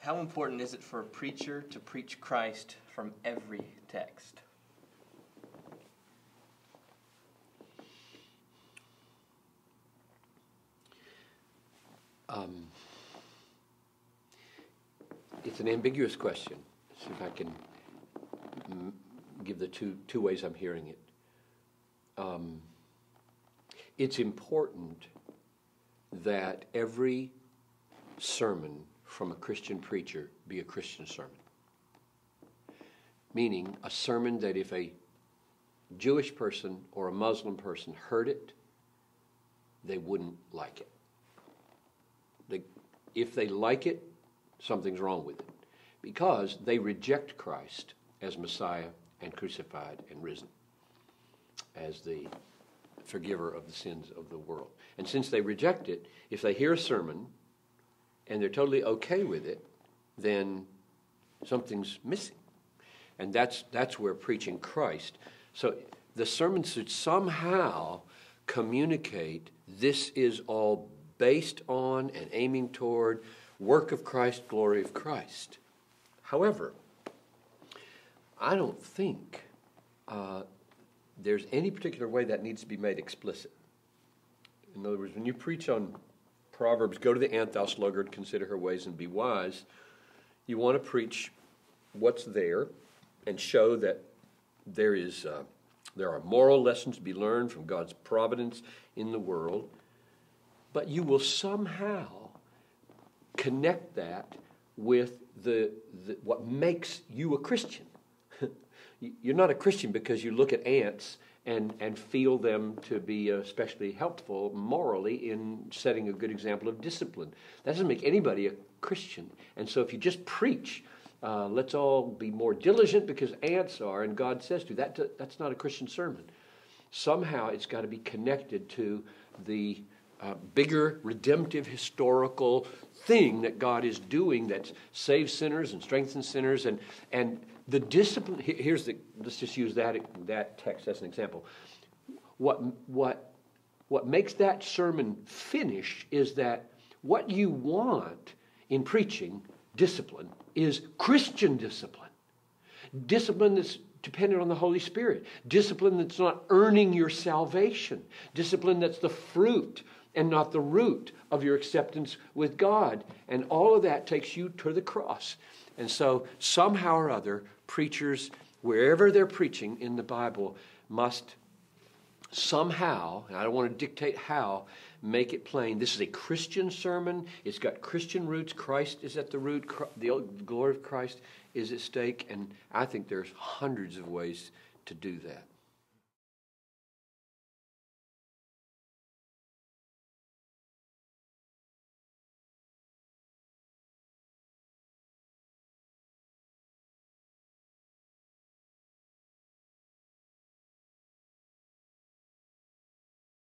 How important is it for a preacher to preach Christ from every text? It's an ambiguous question. See if I can give the two ways I'm hearing it. It's important that every sermon from a Christian preacher be a Christian sermon. Meaning a sermon that if a Jewish person or a Muslim person heard it, they wouldn't like it. If they like it, something's wrong with it, because they reject Christ as Messiah and crucified and risen, as the forgiver of the sins of the world. And since they reject it, if they hear a sermon and they're totally okay with it, then something's missing. And that's where preaching Christ. So the sermon should somehow communicate this is all based on and aiming toward work of Christ, glory of Christ. However, I don't think there's any particular way that needs to be made explicit. In other words, when you preach on Proverbs, go to the ant, thou sluggard, consider her ways and be wise, you want to preach what's there and show that there are moral lessons to be learned from God's providence in the world, but you will somehow connect that with what makes you a Christian. You're not a Christian because you look at ants and feel them to be especially helpful morally in setting a good example of discipline. That doesn't make anybody a Christian. And so if you just preach, let's all be more diligent because ants are, and God says to, that's not a Christian sermon. Somehow it's got to be connected to the bigger redemptive historical thing that God is doing that saves sinners and strengthens sinners, and the discipline. Let's just use that text as an example. What makes that sermon finish is that what you want in preaching discipline is Christian discipline. Discipline that's dependent on the Holy Spirit. Discipline that's not earning your salvation. Discipline that's the fruit and not the root of your acceptance with God. And all of that takes you to the cross. And so somehow or other, preachers, wherever they're preaching in the Bible, must somehow, and I don't want to dictate how, make it plain. This is a Christian sermon. It's got Christian roots. Christ is at the root. The glory of Christ is at stake. And I think there's hundreds of ways to do that.